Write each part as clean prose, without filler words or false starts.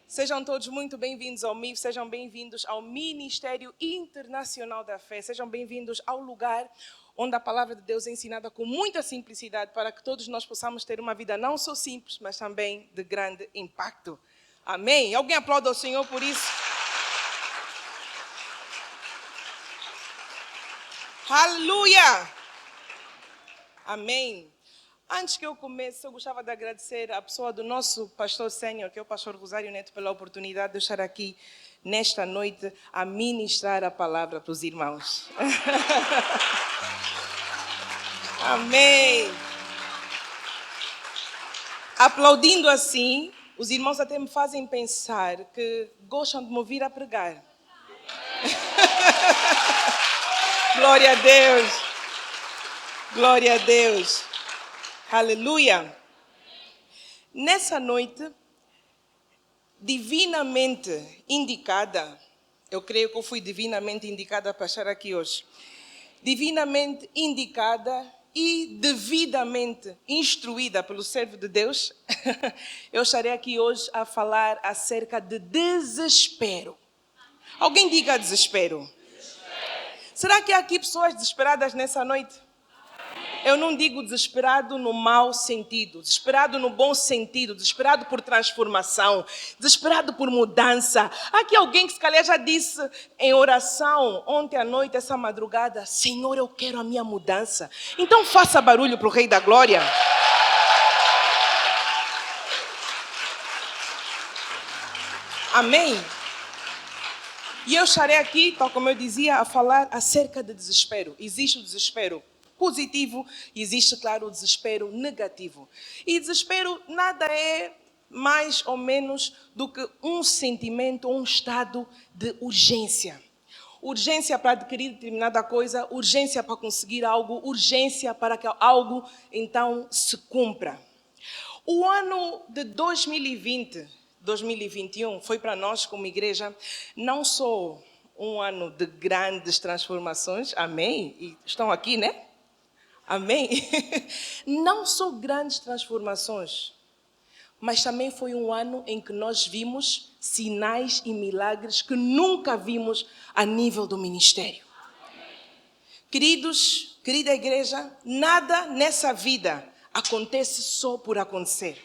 Sejam todos muito bem-vindos ao MIF, sejam bem-vindos ao Ministério Internacional da Fé, sejam bem-vindos ao lugar onde a palavra de Deus é ensinada com muita simplicidade para que todos nós possamos ter uma vida não só simples, mas também de grande impacto. Amém? Alguém aplauda ao Senhor por isso? Aleluia! Amém. Antes que eu comece, eu gostava de agradecer à pessoa do nosso pastor sênior, que é o pastor Rosário Neto, pela oportunidade de estar aqui nesta noite a ministrar a palavra para os irmãos. Amém. Aplaudindo assim, os irmãos até me fazem pensar que gostam de me ouvir a pregar. Glória a Deus. Glória a Deus. Aleluia. Nessa noite, divinamente indicada, eu creio que eu fui divinamente indicada para estar aqui hoje, divinamente indicada e devidamente instruída pelo servo de Deus, eu estarei aqui hoje a falar acerca de desespero. Alguém diga desespero. Será que há aqui pessoas desesperadas nessa noite? Eu não digo desesperado no mau sentido, desesperado no bom sentido, desesperado por transformação, desesperado por mudança. Há aqui alguém que se calhar já disse em oração ontem à noite, essa madrugada: Senhor, eu quero a minha mudança. Então faça barulho para o Rei da Glória. Amém? E eu estarei aqui, tal como eu dizia, a falar acerca de desespero. Existe o desespero positivo, existe, claro, o desespero negativo. E desespero nada é mais ou menos do que um sentimento, um estado de urgência. Urgência para adquirir determinada coisa, urgência para conseguir algo, urgência para que algo então se cumpra. O ano de 2020, 2021 foi para nós como igreja não só um ano de grandes transformações, amém? E estão aqui, né? Amém? Não só grandes transformações, mas também foi um ano em que nós vimos sinais e milagres que nunca vimos a nível do ministério. Queridos, querida igreja, nada nessa vida acontece só por acontecer.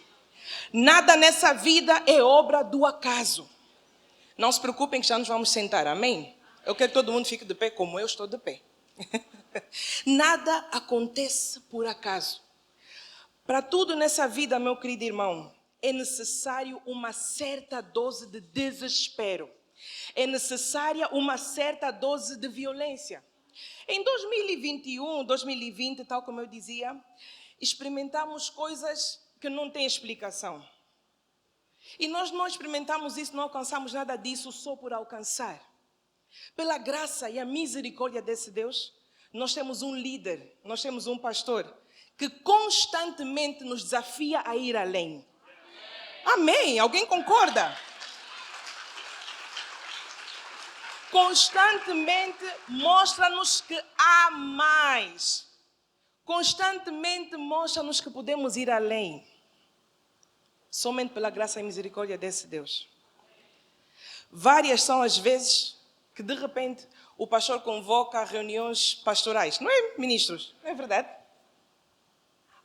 Nada nessa vida é obra do acaso. Não se preocupem que já nos vamos sentar, amém? Eu quero que todo mundo fique de pé como eu estou de pé. Nada acontece por acaso. Para tudo nessa vida, meu querido irmão, é necessário uma certa dose de desespero. É necessária uma certa dose de violência. Em 2021, 2020, tal como eu dizia, experimentamos coisas que não têm explicação. E nós não experimentamos isso, não alcançamos nada disso só por alcançar. Pela graça e a misericórdia desse Deus, nós temos um líder, nós temos um pastor que constantemente nos desafia a ir além. Amém? Alguém concorda? Constantemente mostra-nos que há mais. Constantemente mostra-nos que podemos ir além. Somente pela graça e misericórdia desse Deus. Várias são as vezes que de repente o pastor convoca reuniões pastorais. Não é, ministros? Não é verdade?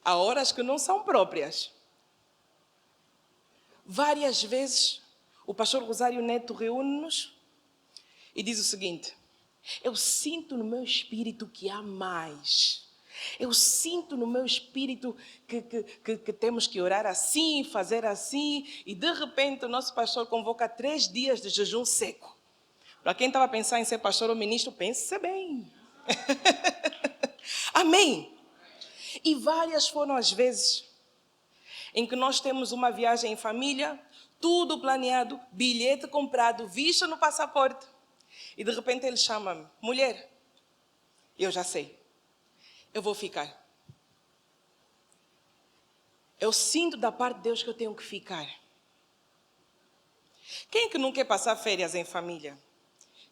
Há horas que não são próprias. Várias vezes o pastor Rosário Neto reúne-nos e diz o seguinte: eu sinto no meu espírito que há mais. Eu sinto no meu espírito que temos que orar assim, fazer assim. E de repente o nosso pastor convoca 3 dias de jejum seco. Para quem estava a pensar em ser pastor ou ministro, pense bem. Amém? E várias foram as vezes em que nós temos uma viagem em família, tudo planeado, bilhete comprado, visto no passaporte. E de repente ele chama-me: mulher, eu já sei, eu vou ficar. Eu sinto da parte de Deus que eu tenho que ficar. Quem é que não quer passar férias em família?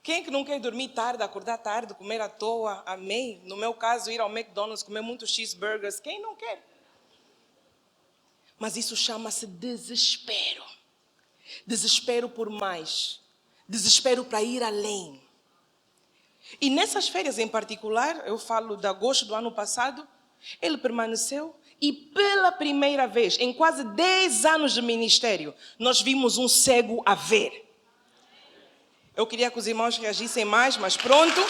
Quem é que não quer dormir tarde, acordar tarde, comer à toa? Amém? No meu caso, ir ao McDonald's, comer muitos cheeseburgers. Quem não quer? Mas isso chama-se desespero. desespero por mais, desespero para ir além. E nessas férias em particular, eu falo de agosto do ano passado, ele permaneceu e pela primeira vez, em quase 10 anos de ministério, nós vimos um cego a ver. Eu queria que os irmãos reagissem mais, mas pronto.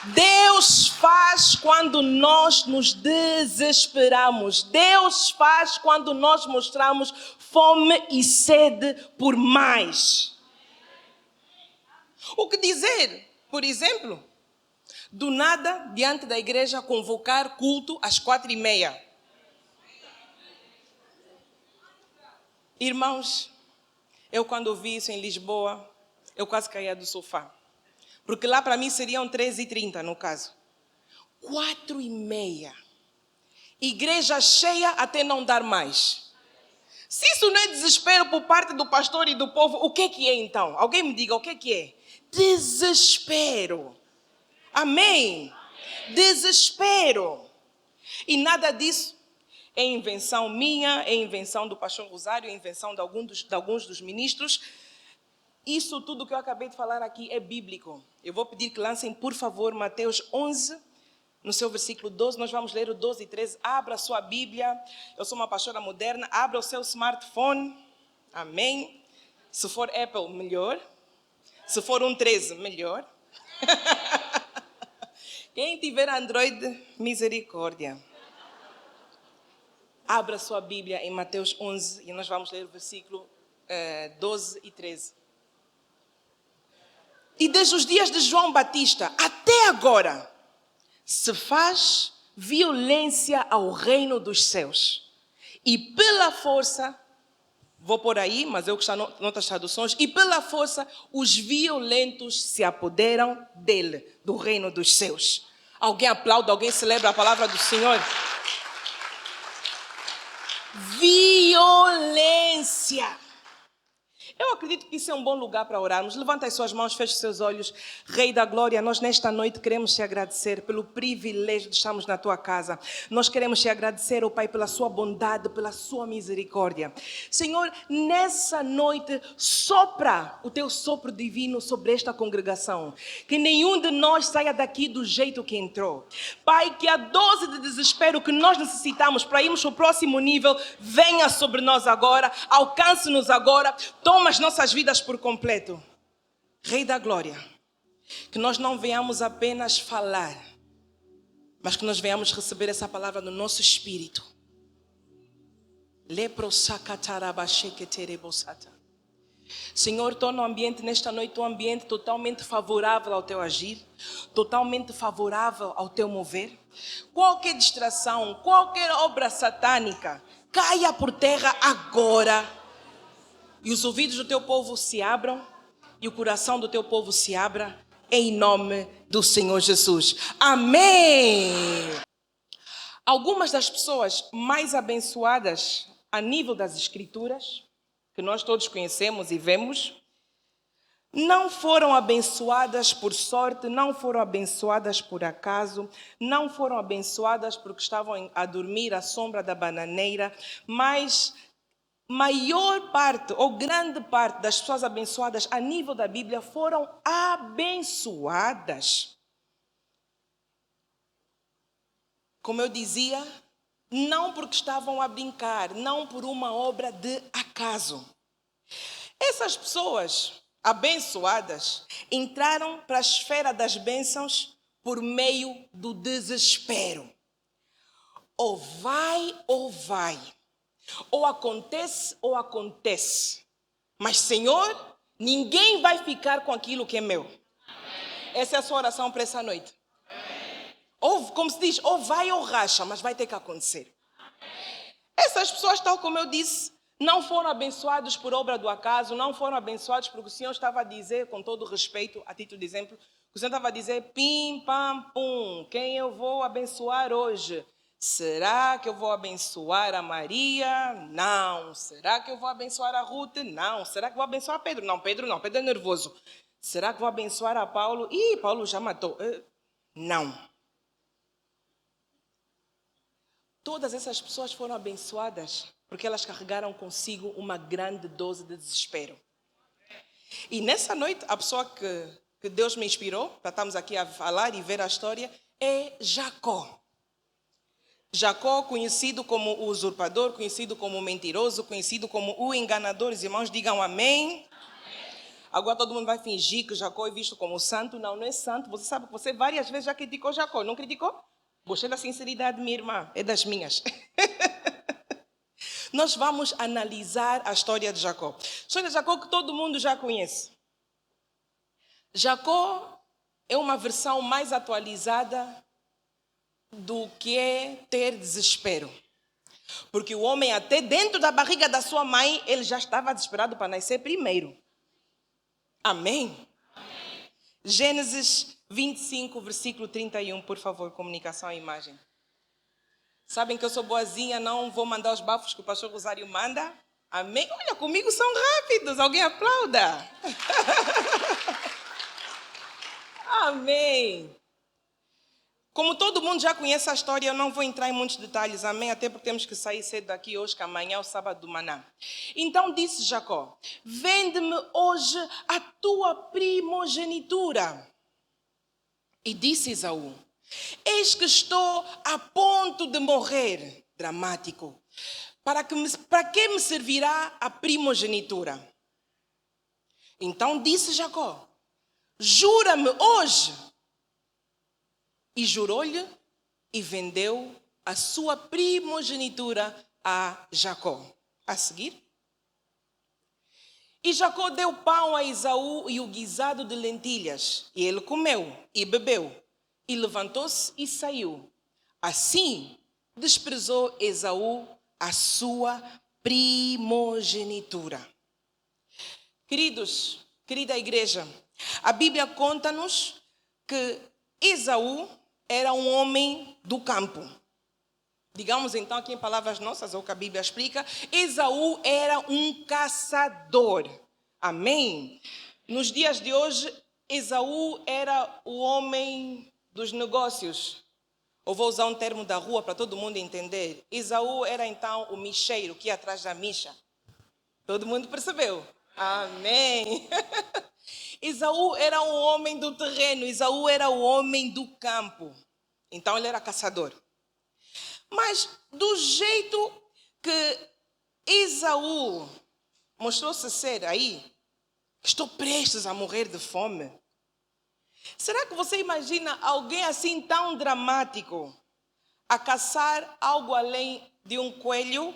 Deus faz quando nós nos desesperamos. Deus faz quando nós mostramos fome e sede por mais. O que dizer, por exemplo, do nada, diante da igreja, convocar culto às 4:30. Irmãos, eu quando ouvi isso em Lisboa, eu quase caía do sofá. Porque lá para mim seriam 13:30 no caso. 4:30. Igreja cheia até não dar mais. Se isso não é desespero por parte do pastor e do povo, o que é então? Alguém me diga o que é? Desespero. Amém? Desespero. E nada disso é invenção minha, é invenção do pastor Rosário, é invenção de alguns dos ministros. Isso tudo que eu acabei de falar aqui é bíblico. Eu vou pedir que lancem, por favor, Mateus 11, no seu versículo 12. Nós vamos ler o 12 e 13. Abra a sua Bíblia. Eu sou uma pastora moderna. Abra o seu smartphone. Amém. Se for Apple, melhor. Se for um 13, melhor. Quem tiver Android, misericórdia. Abra a sua Bíblia em Mateus 11 e nós vamos ler o versículo 12 e 13. E desde os dias de João Batista até agora se faz violência ao reino dos céus. E pela força, vou por aí, mas eu que está noutras traduções, e pela força os violentos se apoderam dele, do reino dos céus. Alguém aplaude, alguém celebra a palavra do Senhor? Violência. Eu acredito que isso é um bom lugar para orarmos. Levanta as suas mãos, feche os seus olhos. Rei da Glória, nós nesta noite queremos te agradecer pelo privilégio de estarmos na tua casa. Nós queremos te agradecer, ó Pai, pela sua bondade, pela sua misericórdia. Senhor, nessa noite, sopra o teu sopro divino sobre esta congregação. Que nenhum de nós saia daqui do jeito que entrou. Pai, que a dose de desespero que nós necessitamos para irmos para o próximo nível venha sobre nós agora, alcance-nos agora, toma as nossas vidas por completo. Rei da Glória, que nós não venhamos apenas falar, mas que nós venhamos receber essa palavra no nosso espírito. Senhor, torna o ambiente nesta noite um ambiente totalmente favorável ao teu agir, totalmente favorável ao teu mover. Qualquer distração, qualquer obra satânica, caia por terra agora. E os ouvidos do teu povo se abram e o coração do teu povo se abra em nome do Senhor Jesus. Amém! Algumas das pessoas mais abençoadas a nível das Escrituras, que nós todos conhecemos e vemos, não foram abençoadas por sorte, não foram abençoadas por acaso, não foram abençoadas porque estavam a dormir à sombra da bananeira, mas maior parte ou grande parte das pessoas abençoadas a nível da Bíblia foram abençoadas. Como eu dizia, não porque estavam a brincar, não por uma obra de acaso. Essas pessoas abençoadas entraram para a esfera das bênçãos por meio do desespero. Ou vai ou vai. Ou acontece ou acontece. Mas, Senhor, ninguém vai ficar com aquilo que é meu. Amém. Essa é a sua oração para essa noite. Amém. Ou, como se diz, ou vai ou racha, mas vai ter que acontecer. Amém. Essas pessoas, tal como eu disse, não foram abençoados por obra do acaso, não foram abençoados porque o Senhor estava a dizer, com todo respeito, a título de exemplo, o Senhor estava a dizer, pim, pam, pum, quem eu vou abençoar hoje? Será que eu vou abençoar a Maria? Não. Será que eu vou abençoar a Ruth? Não. Será que vou abençoar Pedro? Não, Pedro não. Pedro é nervoso. Será que vou abençoar a Paulo? Ih, Paulo já matou. Não. Todas essas pessoas foram abençoadas porque elas carregaram consigo uma grande dose de desespero. E nessa noite, a pessoa que Deus me inspirou, para estarmos aqui a falar e ver a história, é Jacó. Jacó, conhecido como o usurpador, conhecido como o mentiroso, conhecido como o enganador. Os irmãos digam amém. Agora todo mundo vai fingir que Jacó é visto como santo. Não, não é santo. Você sabe que você várias vezes já criticou Jacó. Não criticou? Gostei da sinceridade, minha irmã. É das minhas. Nós vamos analisar a história de Jacó. A história de Jacó que todo mundo já conhece. Jacó é uma versão mais atualizada do que é ter desespero. Porque o homem, até dentro da barriga da sua mãe, ele já estava desesperado para nascer primeiro. Amém? Amém. Gênesis 25, versículo 31, por favor, comunicação à imagem. Sabem que eu sou boazinha, não vou mandar os bafos que o pastor Rosário manda? Amém? Olha, comigo são rápidos, alguém aplauda. Amém. Como todo mundo já conhece a história, eu não vou entrar em muitos detalhes, amém? Até porque temos que sair cedo daqui hoje, que amanhã é o sábado do maná. Então disse Jacó: vende-me hoje a tua primogenitura. E disse Esaú: eis que estou a ponto de morrer. Dramático. Para que me servirá a primogenitura? Então disse Jacó: jura-me hoje. E jurou-lhe e vendeu a sua primogenitura a Jacó. A seguir. E Jacó deu pão a Esaú e o guisado de lentilhas. E ele comeu e bebeu. E levantou-se e saiu. Assim desprezou Esaú a sua primogenitura. Queridos, querida igreja, a Bíblia conta-nos que Esaú era um homem do campo. Digamos então aqui em palavras nossas, ou que a Bíblia explica, Esaú era um caçador. Amém? Nos dias de hoje, Esaú era o homem dos negócios. Eu vou usar um termo da rua para todo mundo entender. Esaú era então o micheiro que ia atrás da micha. Todo mundo percebeu? Amém. Esaú era um homem do terreno, Esaú era o homem do campo. Então ele era caçador. Mas do jeito que Esaú mostrou-se ser aí, estou prestes a morrer de fome. Será que você imagina alguém assim tão dramático a caçar algo além de um coelho?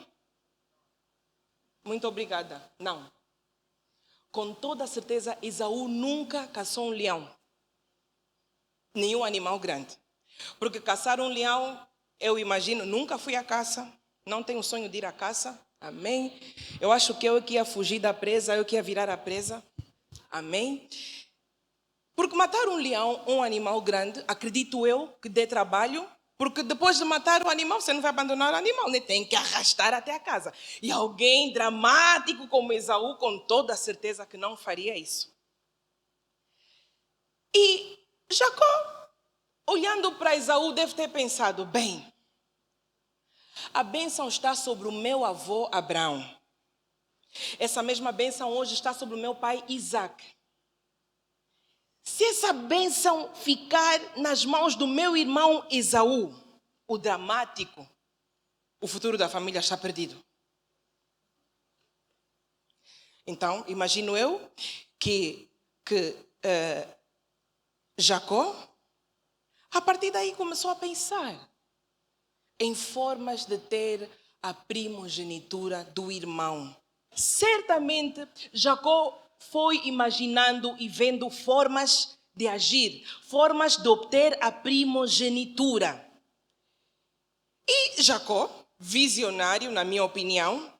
Muito obrigada. Não. Com toda certeza, Esaú nunca caçou um leão. Nenhum animal grande. Porque caçar um leão, eu imagino, nunca fui à caça. Não tenho sonho de ir à caça. Amém? Eu acho que eu que ia fugir da presa, eu que ia virar a presa. Amém? Porque matar um leão, um animal grande, acredito eu que dê trabalho. Porque depois de matar o animal, você não vai abandonar o animal, né? Tem que arrastar até a casa. E alguém dramático como Esaú, com toda a certeza que não faria isso. E Jacó, olhando para Esaú, deve ter pensado, bem, a bênção está sobre o meu avô Abraão. Essa mesma bênção hoje está sobre o meu pai Isaac. Se essa bênção ficar nas mãos do meu irmão Esaú, o dramático, o futuro da família está perdido. Então, imagino eu que Jacó, a partir daí começou a pensar em formas de ter a primogenitura do irmão. Certamente, Jacó foi imaginando e vendo formas de agir, formas de obter a primogenitura. E Jacó, visionário, na minha opinião,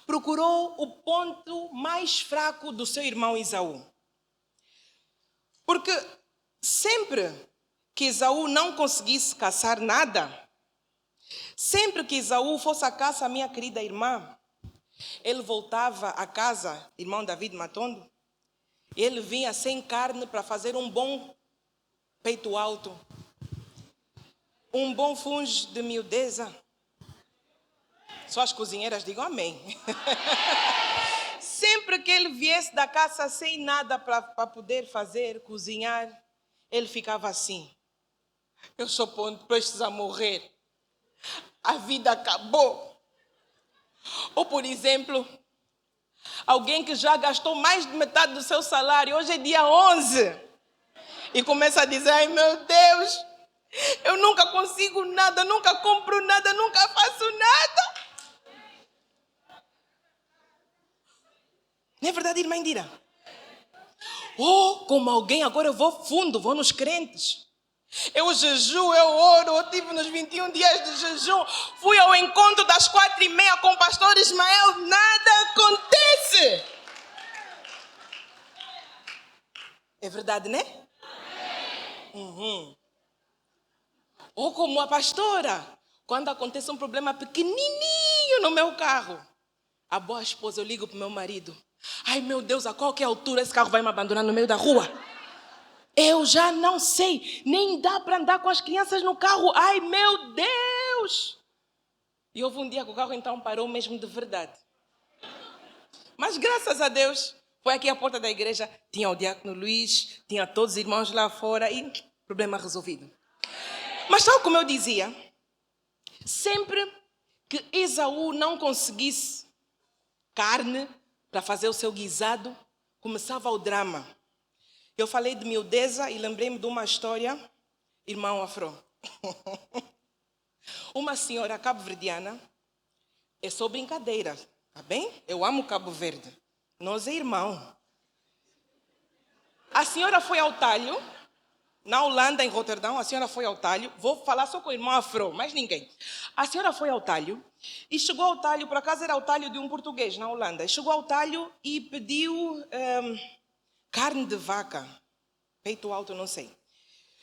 procurou o ponto mais fraco do seu irmão Esaú. Porque sempre que Esaú não conseguisse caçar nada, sempre que Esaú fosse à caça, minha querida irmã, ele voltava a casa, irmão David Matondo, ele vinha sem carne para fazer um bom peito alto, um bom fungo de miudeza, Só as cozinheiras digam amém. Sempre que ele viesse da caça sem nada para poder fazer, cozinhar, ele ficava assim. Eu sou prestes a morrer. A vida acabou. Ou, por exemplo, alguém que já gastou mais de metade do seu salário, hoje é dia 11, e começa a dizer, ai meu Deus, eu nunca consigo nada, nunca compro nada, nunca faço nada. Não é verdade, irmã Indira? Como alguém, agora eu vou fundo, vou nos crentes. Eu jejuo, eu oro, eu tive nos 21 dias de jejum, fui ao encontro das 4:30 com o pastor Ismael, nada acontece. É verdade, né? Uhum. Ou como a pastora, quando acontece um problema pequenininho no meu carro, a boa esposa, eu ligo para o meu marido, ai meu Deus, a qualquer altura esse carro vai me abandonar no meio da rua. Eu já não sei, nem dá para andar com as crianças no carro. Ai, meu Deus! E houve um dia que o carro então parou mesmo de verdade. Mas graças a Deus, foi aqui à porta da igreja, tinha o diácono Luís, tinha todos os irmãos lá fora e problema resolvido. Mas tal como eu dizia, sempre que Esaú não conseguisse carne para fazer o seu guisado, começava o drama. Eu falei de miudeza e lembrei-me de uma história, irmão Afro. Uma senhora cabo-verdiana, é só brincadeira, tá bem? Eu amo Cabo Verde, nós é irmão. A senhora foi ao talho, na Holanda, em Roterdão, a senhora foi ao talho, vou falar só com o irmão Afro, mais ninguém. A senhora foi ao talho e chegou ao talho, por acaso era o talho de um português na Holanda, chegou ao talho e pediu carne de vaca, peito alto, não sei.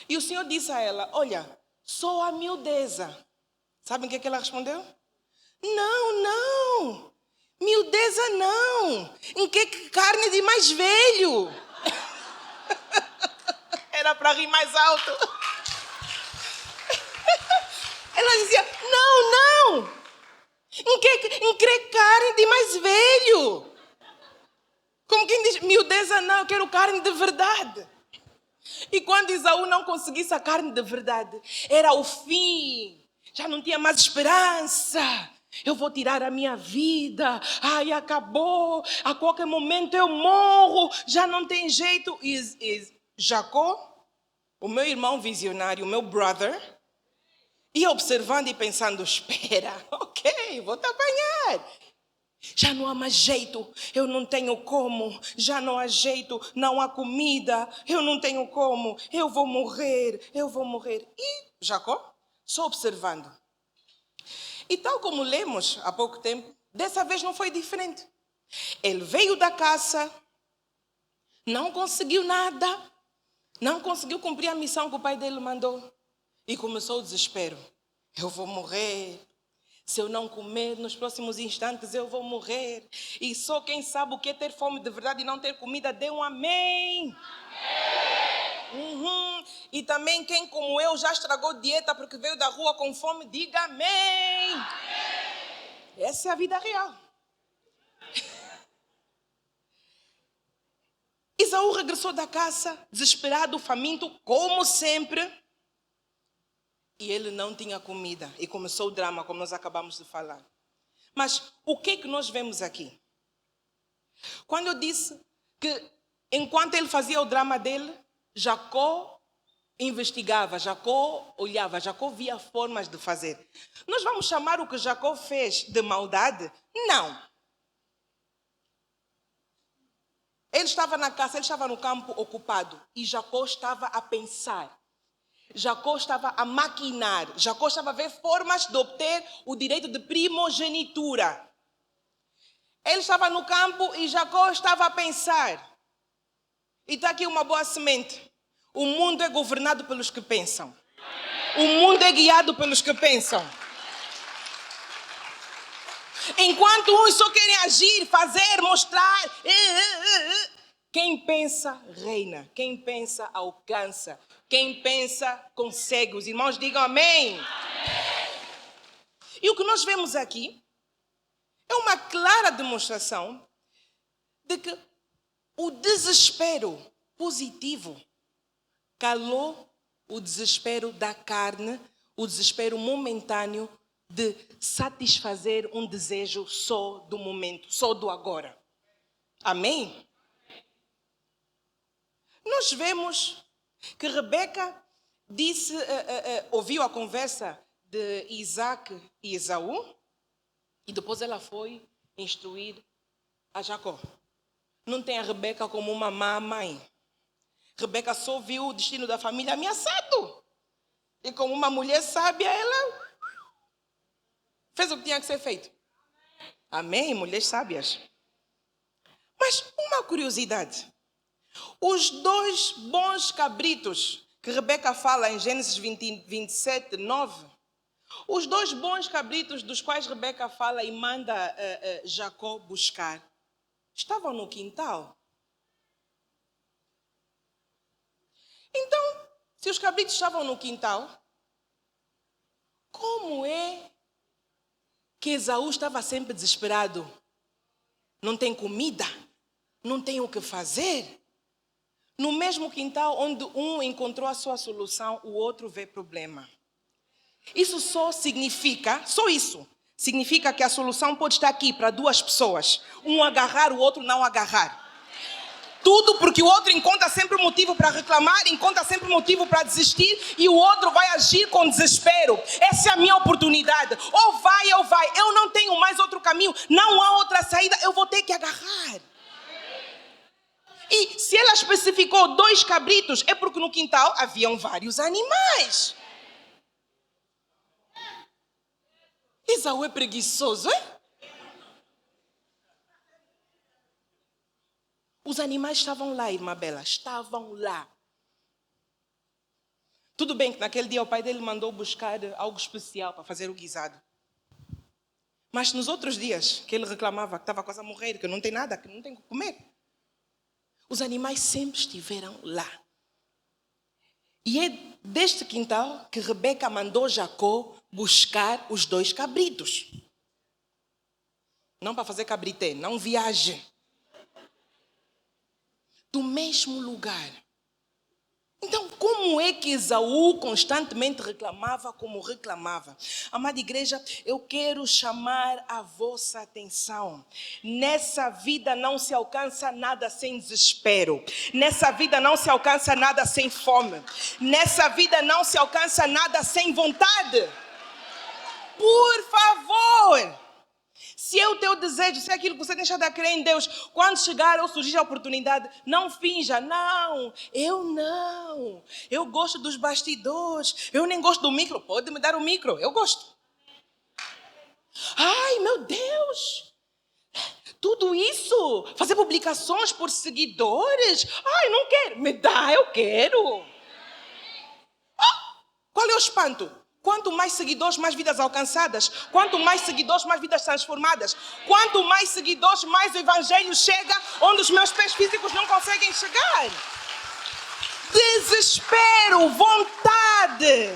E o senhor disse a ela, olha, só a miudeza. Sabem o que ela respondeu? Não, miudeza não. Em que carne de mais velho? Era para rir mais alto. Ela dizia, não. Em que carne de mais velho? Como quem diz, miudeza não, eu quero carne de verdade. E quando Esaú não conseguisse a carne de verdade, era o fim. Já não tinha mais esperança. Eu vou tirar a minha vida. Ai, acabou. A qualquer momento eu morro. Já não tem jeito. E Jacó, o meu irmão visionário, o meu brother, ia observando e pensando, espera, ok, vou te apanhar. Já não há mais jeito, eu não tenho como, já não há jeito, não há comida, eu não tenho como, eu vou morrer. E Jacó, só observando. E tal como lemos há pouco tempo, dessa vez não foi diferente. Ele veio da caça, não conseguiu nada, não conseguiu cumprir a missão que o pai dele mandou. E começou o desespero. Eu vou morrer. Se eu não comer, nos próximos instantes eu vou morrer. E só quem sabe o que é ter fome de verdade e não ter comida, dê um amém. Uhum. E também quem como eu já estragou dieta porque veio da rua com fome, diga amém. Essa é a vida real. Esaú regressou da caça, desesperado, faminto, como sempre. E ele não tinha comida. E começou o drama, como nós acabamos de falar. Mas o que é que nós vemos aqui? Quando eu disse que enquanto ele fazia o drama dele, Jacó investigava, Jacó olhava, Jacó via formas de fazer. Nós vamos chamar o que Jacó fez de maldade? Não. Ele estava na caça, ele estava no campo ocupado. E Jacó estava a pensar. Jacó estava a maquinar, Jacó estava a ver formas de obter o direito de primogenitura. Ele estava no campo e Jacó estava a pensar. E está aqui uma boa semente. O mundo é governado pelos que pensam. O mundo é guiado pelos que pensam. Enquanto uns só querem agir, fazer, mostrar. Quem pensa, reina. Quem pensa, alcança. Quem pensa, consegue. Os irmãos digam amém. E o que nós vemos aqui É uma clara demonstração de que o desespero positivo calou o desespero da carne, o desespero momentâneo de satisfazer um desejo só do momento, só do agora. Amém? Nós vemos que Rebeca ouviu a conversa de Isaac e Esaú e depois ela foi instruir a Jacó. Não tem a Rebeca como uma má mãe. Rebeca só viu o destino da família ameaçado. E como uma mulher sábia, ela fez o que tinha que ser feito. Amém, mulheres sábias. Mas uma curiosidade. Os 2 bons cabritos que Rebeca fala em Gênesis 27, 9, os 2 bons cabritos dos quais Rebeca fala e manda Jacó buscar, estavam no quintal. Então, se os cabritos estavam no quintal, como é que Esaú estava sempre desesperado? Não tem comida, não tem o que fazer. No mesmo quintal onde um encontrou a sua solução, o outro vê problema. Isso significa que a solução pode estar aqui para 2 pessoas. Um agarrar, o outro não agarrar. Tudo porque o outro encontra sempre motivo para reclamar, encontra sempre motivo para desistir e o outro vai agir com desespero. Essa é a minha oportunidade. Ou vai, eu não tenho mais outro caminho, não há outra saída, eu vou ter que agarrar. E se ela especificou 2 cabritos, é porque no quintal haviam vários animais. Esaú é preguiçoso, é? Os animais estavam lá, irmã Bela, estavam lá. Tudo bem que naquele dia o pai dele mandou buscar algo especial para fazer o guisado. Mas nos outros dias que ele reclamava que estava quase a morrer, que não tem nada, que não tem o que comer, os animais sempre estiveram lá. E é deste quintal que Rebeca mandou Jacó buscar os 2 cabritos. Não para fazer cabrité, não viaje. Do mesmo lugar. Então, como é que Esaú constantemente reclamava como reclamava? Amada igreja, eu quero chamar a vossa atenção. Nessa vida não se alcança nada sem desespero. Nessa vida não se alcança nada sem fome. Nessa vida não se alcança nada sem vontade. Por favor! Se é o teu desejo, se é aquilo que você deixa de crer em Deus, quando chegar ou surgir a oportunidade, não finja, não, eu gosto dos bastidores, eu nem gosto do micro, pode me dar o micro, eu gosto. Ai, meu Deus, tudo isso, fazer publicações por seguidores, ai, não quero, me dá, eu quero. Qual é o espanto? Quanto mais seguidores, mais vidas alcançadas. Quanto mais seguidores, mais vidas transformadas. Quanto mais seguidores, mais o evangelho chega onde os meus pés físicos não conseguem chegar. Desespero, vontade.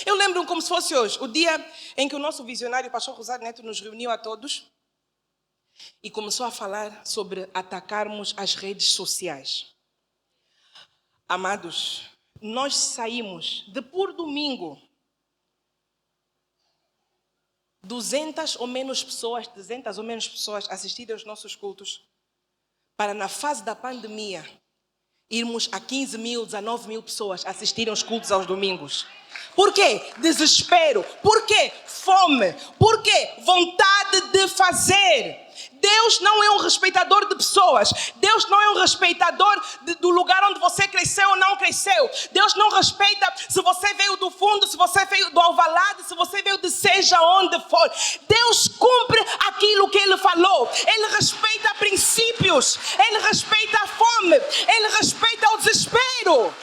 Eu lembro como se fosse hoje, o dia em que o nosso visionário, o pastor Rosário Neto, nos reuniu a todos e começou a falar sobre atacarmos as redes sociais. Amados, nós saímos de por domingo 200 ou menos pessoas assistirem aos nossos cultos, para na fase da pandemia irmos a 15 mil, 19 mil pessoas assistirem aos cultos aos domingos. Por quê? Desespero. Por quê? Fome. Por quê? Vontade de fazer. Deus não é um respeitador de pessoas. Deus não é um respeitador do lugar onde você cresceu ou não cresceu. Deus não respeita se você veio do fundo, se você veio do Alvalade, se você veio de seja onde for. Deus cumpre aquilo que Ele falou. Ele respeita princípios. Ele respeita a fome. Ele respeita o desespero.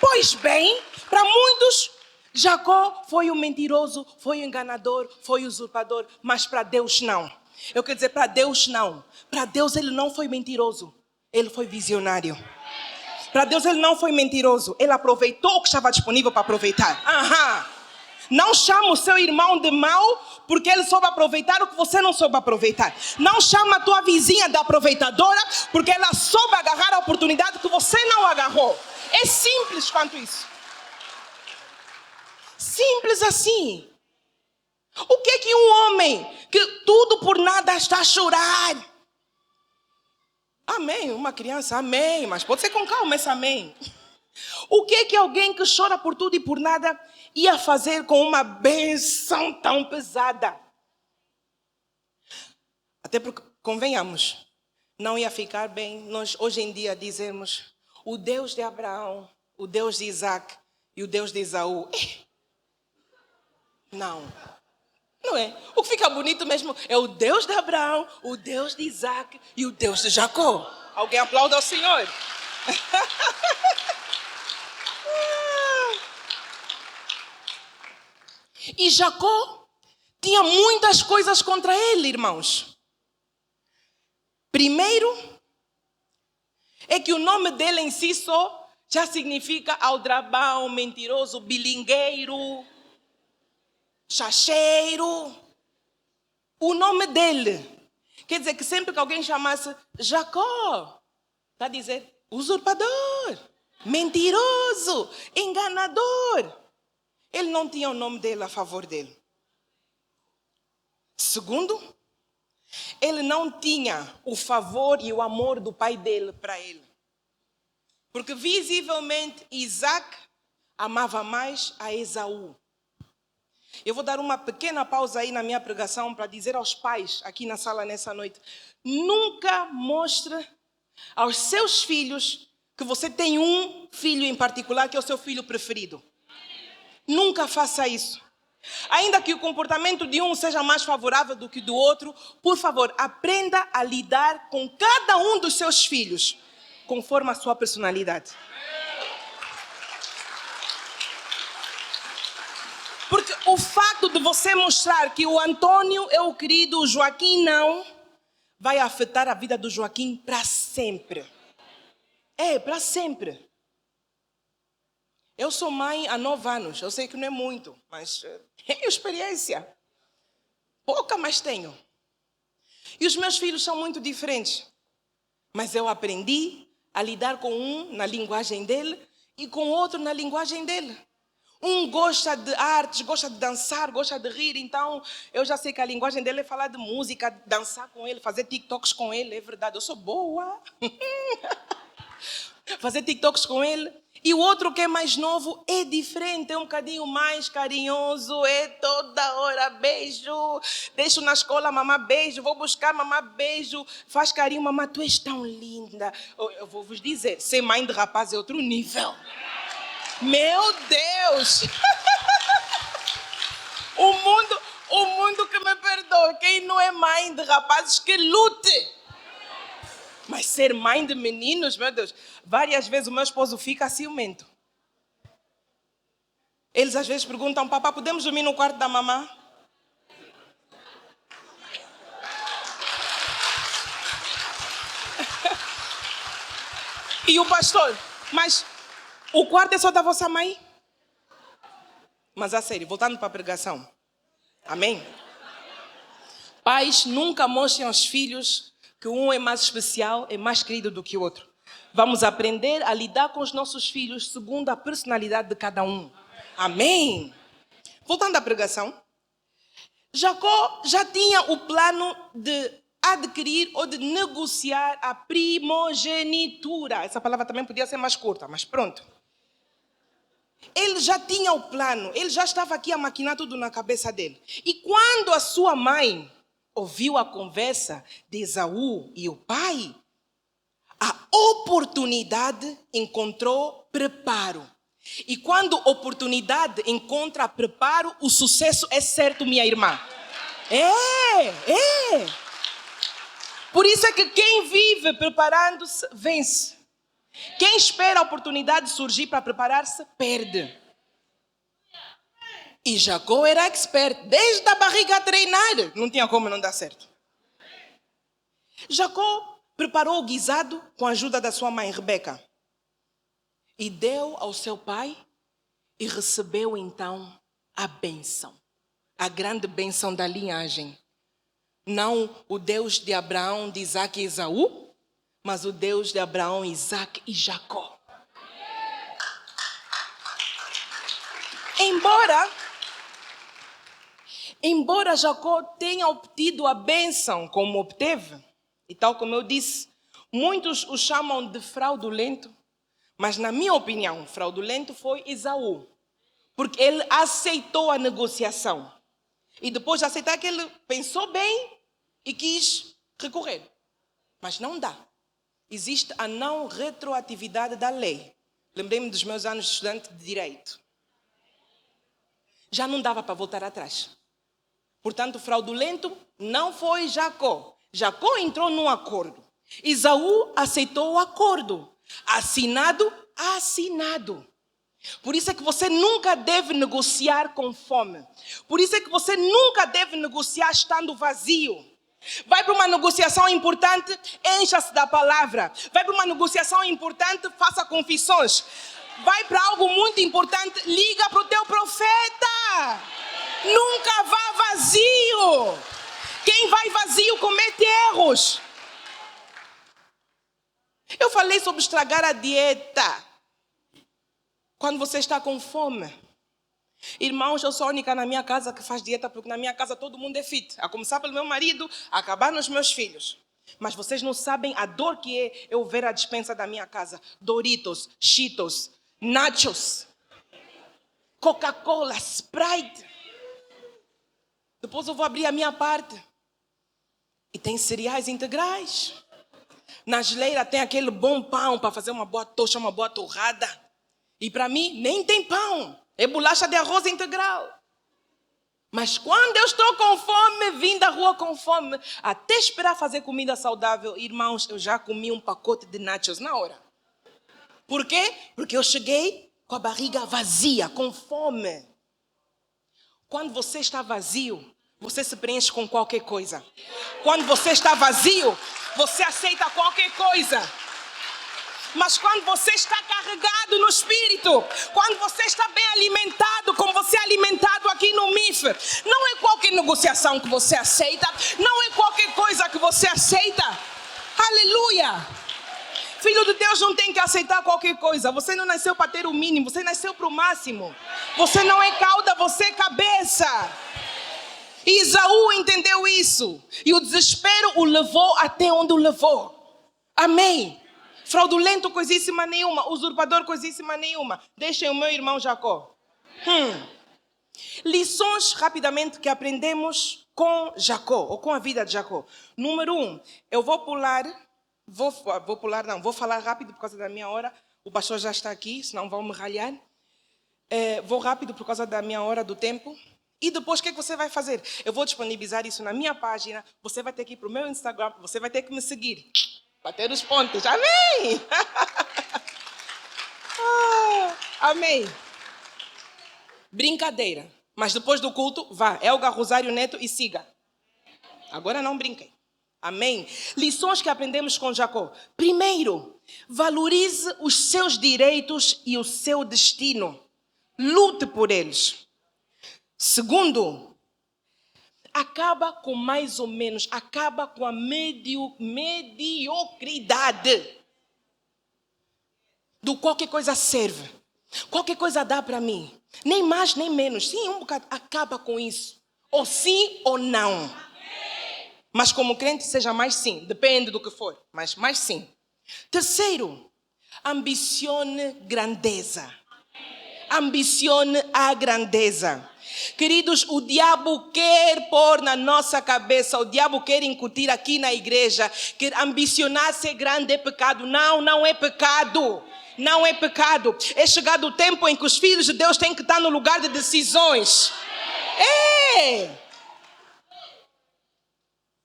Pois bem, para muitos, Jacó foi o mentiroso, foi o enganador, foi o usurpador, mas para Deus não. Eu quero dizer, para Deus não. Para Deus ele não foi mentiroso, ele foi visionário. Para Deus ele não foi mentiroso, ele aproveitou o que estava disponível para aproveitar. Não chama o seu irmão de mau porque ele soube aproveitar o que você não soube aproveitar. Não chama a tua vizinha de aproveitadora, porque ela soube agarrar a oportunidade que você não agarrou. É simples quanto isso. Simples assim. O que é que um homem que tudo por nada está a chorar? Amém, uma criança, amém, mas pode ser com calma esse amém. O que é que alguém que chora por tudo e por nada ia fazer com uma bênção tão pesada? Até porque, convenhamos, não ia ficar bem nós hoje em dia dizermos o Deus de Abraão, o Deus de Isaac e o Deus de Esaú. Não é? O que fica bonito mesmo é o Deus de Abraão, o Deus de Isaac e o Deus de Jacó. Alguém aplauda ao Senhor. E Jacó tinha muitas coisas contra ele, irmãos. Primeiro, é que o nome dele em si só já significa aldrabão, mentiroso, bilingueiro, chacheiro. O nome dele quer dizer que sempre que alguém chamasse Jacó, está a dizer usurpador, mentiroso, enganador. Ele não tinha o nome dele a favor dele. Segundo, ele não tinha o favor e o amor do pai dele para ele. Porque visivelmente Isaac amava mais a Esaú. Eu vou dar uma pequena pausa aí na minha pregação para dizer aos pais aqui na sala nessa noite: nunca mostre aos seus filhos que você tem um filho em particular que é o seu filho preferido. Nunca faça isso. Ainda que o comportamento de um seja mais favorável do que do outro, por favor, aprenda a lidar com cada um dos seus filhos conforme a sua personalidade. Porque o fato de você mostrar que o Antônio é o querido, o Joaquim não, vai afetar a vida do Joaquim para sempre. Para sempre. Eu sou mãe há 9 anos, eu sei que não é muito, mas tenho experiência. Pouca, mas tenho. E os meus filhos são muito diferentes. Mas eu aprendi a lidar com um na linguagem dele e com outro na linguagem dele. Um gosta de artes, gosta de dançar, gosta de rir, então eu já sei que a linguagem dele é falar de música, dançar com ele, fazer TikToks com ele, é verdade, eu sou boa. Fazer TikToks com ele. E o outro que é mais novo é diferente, é um bocadinho mais carinhoso, é toda hora beijo, deixo na escola, mamá beijo, vou buscar, mamá beijo, faz carinho, mamá, tu és tão linda. Eu vou vos dizer, ser mãe de rapaz é outro nível. Meu Deus! O mundo que me perdoe, quem não é mãe de rapazes que lute. Mas ser mãe de meninos, meu Deus, várias vezes o meu esposo fica ciumento. Eles às vezes perguntam, papá, podemos dormir no quarto da mamã? E o pastor, mas o quarto é só da vossa mãe? Mas a sério, voltando para a pregação. Amém? Pais, nunca mostrem aos filhos que um é mais especial, é mais querido do que o outro. Vamos aprender a lidar com os nossos filhos segundo a personalidade de cada um. Amém? Voltando à pregação. Jacó já tinha o plano de adquirir ou de negociar a primogenitura. Essa palavra também podia ser mais curta, mas pronto. Ele já tinha o plano, ele já estava aqui a maquinar tudo na cabeça dele. E quando a sua mãe ouviu a conversa de Esaú e o pai, a oportunidade encontrou preparo. E quando oportunidade encontra preparo, o sucesso é certo, minha irmã. É. Por isso é que quem vive preparando-se, vence. Quem espera a oportunidade surgir para preparar-se, perde. E Jacó era expert, desde a barriga a treinar. Não tinha como não dar certo. Jacó preparou o guisado com a ajuda da sua mãe, Rebeca. E deu ao seu pai e recebeu então a bênção. a grande bênção da linhagem. Não o Deus de Abraão, de Isaac e Esaú, mas o Deus de Abraão, Isaac e Jacó. Embora Jacó tenha obtido a bênção como obteve, e tal como eu disse, muitos o chamam de fraudulento, mas na minha opinião, fraudulento foi Esaú, porque ele aceitou a negociação. E depois de aceitar que ele pensou bem e quis recorrer. Mas não dá. Existe a não retroatividade da lei. Lembrei-me dos meus anos de estudante de direito. Já não dava para voltar atrás. Portanto, fraudulento não foi Jacó. Jacó entrou num acordo. Esaú aceitou o acordo. Assinado. Por isso é que você nunca deve negociar com fome. Por isso é que você nunca deve negociar estando vazio. Vai para uma negociação importante, encha-se da palavra. Vai para uma negociação importante, faça confissões. Vai para algo muito importante, liga para o teu profeta. Nunca vá vazio. Quem vai vazio comete erros. Eu falei sobre estragar a dieta. Quando você está com fome. Irmãos, eu sou a única na minha casa que faz dieta, porque na minha casa todo mundo é fit. A começar pelo meu marido, a acabar nos meus filhos. Mas vocês não sabem a dor que é eu ver a despensa da minha casa. Doritos, Cheetos, Nachos, Coca-Cola, Sprite. Depois eu vou abrir a minha parte. E tem cereais integrais. Na geleira tem aquele bom pão para fazer uma boa tocha, uma boa torrada. E para mim, nem tem pão. É bolacha de arroz integral. Mas quando eu estou com fome, vim da rua com fome, até esperar fazer comida saudável, irmãos, eu já comi um pacote de nachos na hora. Por quê? Porque eu cheguei com a barriga vazia, com fome. Quando você está vazio, você se preenche com qualquer coisa. Quando você está vazio, você aceita qualquer coisa. Mas quando você está carregado no Espírito, quando você está bem alimentado, como você é alimentado aqui no MIF, não é qualquer negociação que você aceita, não é qualquer coisa que você aceita. Aleluia! Filho de Deus não tem que aceitar qualquer coisa. Você não nasceu para ter o mínimo, você nasceu para o máximo. Você não é cauda, você é cabeça. E Esaú entendeu isso. E o desespero o levou até onde o levou. Amém? Fraudulento, coisíssima nenhuma. Usurpador, coisíssima nenhuma. Deixem o meu irmão Jacó. Lições, rapidamente, que aprendemos com Jacó, ou com a vida de Jacó. Número 1, eu vou falar rápido por causa da minha hora. O pastor já está aqui, senão vão me ralhar. Vou rápido por causa da minha hora, do tempo. E depois, o que é que você vai fazer? Eu vou disponibilizar isso na minha página. Você vai ter que ir para o meu Instagram. Você vai ter que me seguir. Bater os pontos. Amém! Amém! Brincadeira. Mas depois do culto, vá. Elga Rosário Neto e siga. Agora não brinquem. Amém? Lições que aprendemos com Jacó. Primeiro, valorize os seus direitos e o seu destino. Lute por eles. Segundo, acaba com mais ou menos, acaba com a mediocridade. Do qualquer coisa serve. Qualquer coisa dá para mim. Nem mais, nem menos. Sim, um bocado. Acaba com isso. Ou sim ou não. Mas como crente, seja mais sim. Depende do que for. Mas mais sim. Terceiro, ambicione grandeza. Ambicione a grandeza. Queridos, o diabo quer pôr na nossa cabeça, o diabo quer incutir aqui na igreja, que ambicionar ser grande é pecado. Não, não é pecado. Não é pecado. É chegado o tempo em que os filhos de Deus têm que estar no lugar de decisões.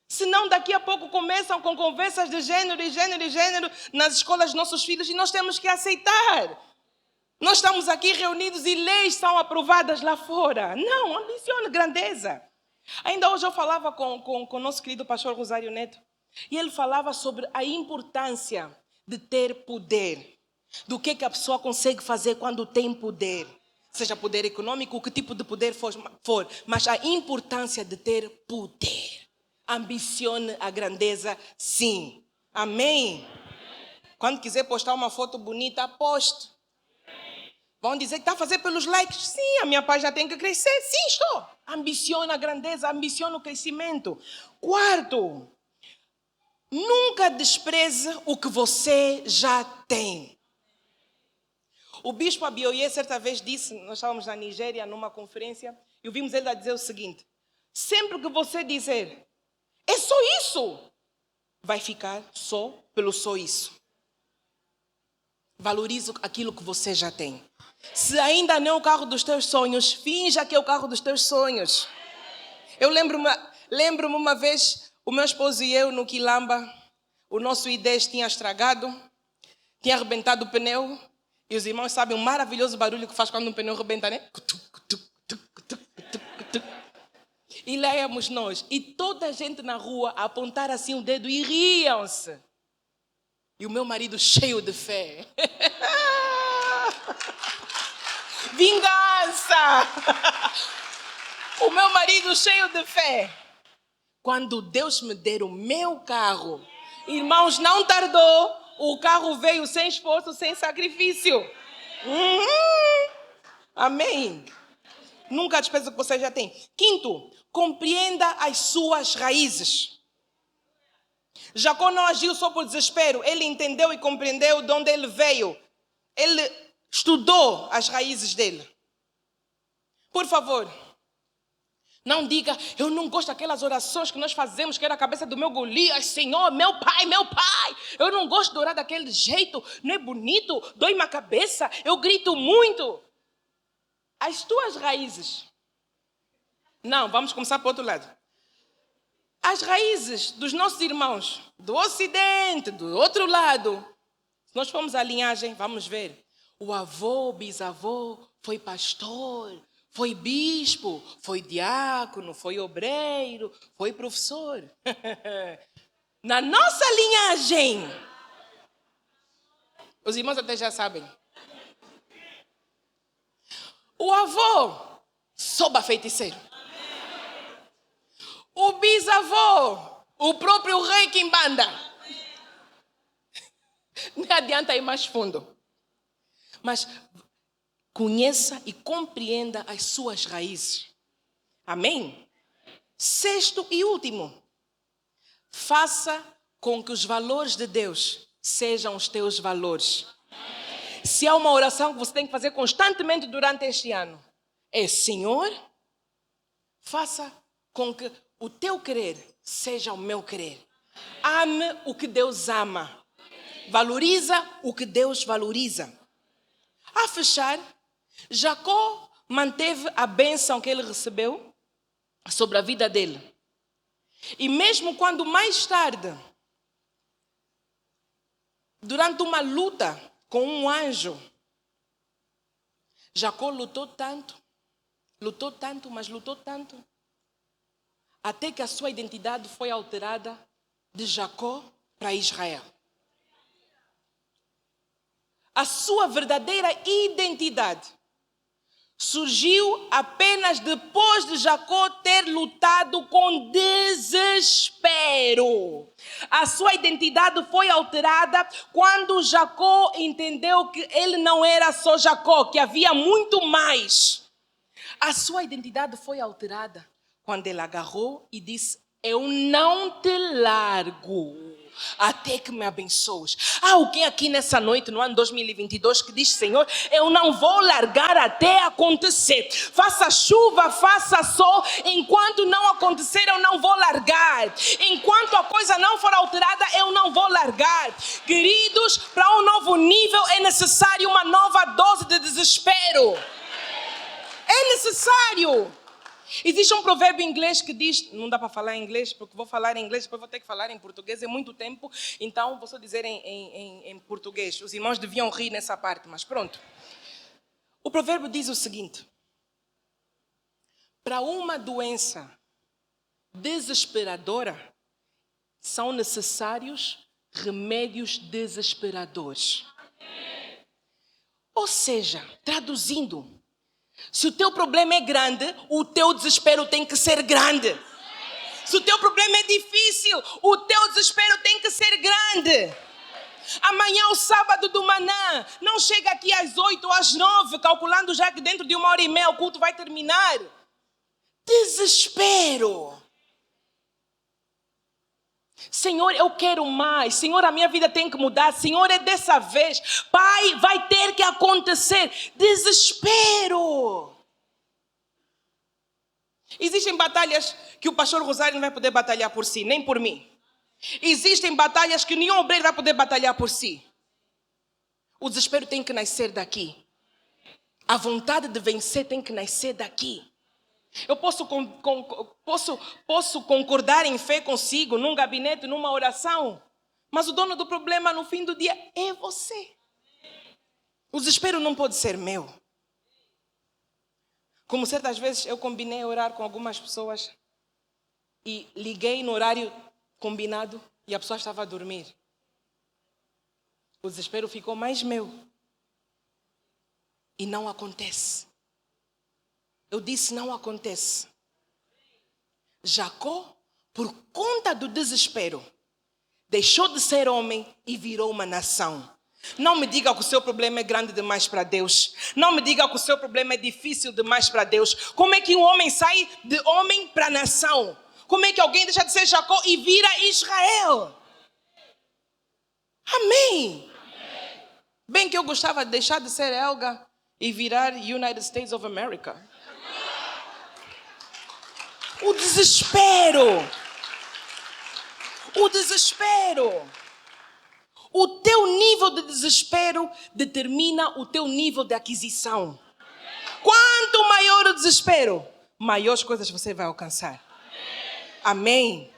Senão daqui a pouco começam com conversas de gênero nas escolas dos nossos filhos e nós temos que aceitar. Nós estamos aqui reunidos e leis são aprovadas lá fora. Não, ambicione grandeza. Ainda hoje eu falava com o nosso querido pastor Rosário Neto. E ele falava sobre a importância de ter poder. Do que a pessoa consegue fazer quando tem poder. seja poder econômico, o que tipo de poder for, mas a importância de ter poder. Ambicione a grandeza, sim. Amém? Quando quiser postar uma foto bonita, poste. Vão dizer que está a fazer pelos likes. Sim, a minha página tem que crescer. Sim, estou. Ambiciona a grandeza, ambiciona o crescimento. Quarto, nunca despreze o que você já tem. O bispo Abioye certa vez disse, nós estávamos na Nigéria numa conferência, e ouvimos ele a dizer o seguinte: sempre que você dizer, é só isso, vai ficar só pelo só isso. Valorize aquilo que você já tem. Se ainda não é o carro dos teus sonhos, finja que é o carro dos teus sonhos. Eu lembro-me uma vez, o meu esposo e eu no Quilamba, o nosso I10 tinha estragado, tinha arrebentado o pneu, e os irmãos sabem o maravilhoso barulho que faz quando um pneu rebenta, né? E lá íamos nós, e toda a gente na rua a apontar assim o dedo e riam-se. E o meu marido cheio de fé. Vingança! O meu marido cheio de fé. Quando Deus me der o meu carro, irmãos, não tardou, o carro veio sem esforço, sem sacrifício. Amém. Nunca despreze o que você já tem. Quinto, compreenda as suas raízes. Jacó não agiu só por desespero. Ele entendeu e compreendeu de onde ele veio. Ele estudou as raízes dele. Por favor, não diga, eu não gosto daquelas orações que nós fazemos, que era a cabeça do meu Golias. Senhor, meu pai, eu não gosto de orar daquele jeito, não é bonito, dói-me a cabeça, eu grito muito. As tuas raízes. Não, vamos começar para o outro lado. As raízes dos nossos irmãos, do Ocidente, do outro lado. Se nós formos à linhagem, vamos ver. O avô, bisavô, foi pastor, foi bispo, foi diácono, foi obreiro, foi professor. Na nossa linhagem, os irmãos até já sabem. O avô, soba feiticeiro. O bisavô, o próprio rei Quimbanda. Não adianta ir mais fundo. Mas conheça e compreenda as suas raízes. Amém? Sexto e último. Faça com que os valores de Deus sejam os teus valores. Se há uma oração que você tem que fazer constantemente durante este ano, é: Senhor, faça com que o teu querer seja o meu querer. Ame o que Deus ama. Valoriza o que Deus valoriza. A fechar, Jacó manteve a bênção que ele recebeu sobre a vida dele. E mesmo quando mais tarde, durante uma luta com um anjo, Jacó lutou tanto, até que a sua identidade foi alterada de Jacó para Israel. A sua verdadeira identidade surgiu apenas depois de Jacó ter lutado com desespero. A sua identidade foi alterada quando Jacó entendeu que ele não era só Jacó, que havia muito mais. A sua identidade foi alterada quando ele agarrou e disse: eu não te largo até que me abençoes. Há alguém aqui nessa noite, no ano 2022, que diz: Senhor, eu não vou largar até acontecer. Faça chuva, faça sol, enquanto não acontecer eu não vou largar. Enquanto a coisa não for alterada, eu não vou largar. Queridos, para um novo nível é necessário uma nova dose de desespero. É necessário. Existe um provérbio em inglês que diz, não dá para falar em inglês, porque vou falar em inglês, depois vou ter que falar em português, é muito tempo, então vou só dizer em português. Os irmãos deviam rir nessa parte, mas pronto. O provérbio diz o seguinte: para uma doença desesperadora, são necessários remédios desesperadores. Ou seja, traduzindo, Se o teu problema é grande, o teu desespero tem que ser grande. Se o teu problema é difícil, o teu desespero tem que ser grande. Amanhã, o sábado do manhã, não chega aqui às 8 ou às 9, calculando já que dentro de 1h30 o culto vai terminar. Desespero. Senhor, eu quero mais. Senhor, a minha vida tem que mudar. Senhor, é dessa vez. Pai, vai ter que acontecer. Desespero. Existem batalhas que o pastor Rosário não vai poder batalhar por si, nem por mim. Existem batalhas que nenhum obreiro vai poder batalhar por si. O desespero tem que nascer daqui. A vontade de vencer tem que nascer daqui. Eu posso concordar em fé consigo, num gabinete, numa oração, mas o dono do problema no fim do dia é você. O desespero não pode ser meu. Como certas vezes eu combinei orar com algumas pessoas e liguei no horário combinado e a pessoa estava a dormir. O desespero ficou mais meu. E não acontece. Eu disse, não acontece. Jacó, por conta do desespero, deixou de ser homem e virou uma nação. Não me diga que o seu problema é grande demais para Deus. Não me diga que o seu problema é difícil demais para Deus. Como é que um homem sai de homem para nação? Como é que alguém deixa de ser Jacó e vira Israel? Amém. Bem que eu gostava de deixar de ser Helga e virar United States of America. O desespero. O desespero. O teu nível de desespero determina o teu nível de aquisição. Quanto maior o desespero, maiores coisas você vai alcançar. Amém.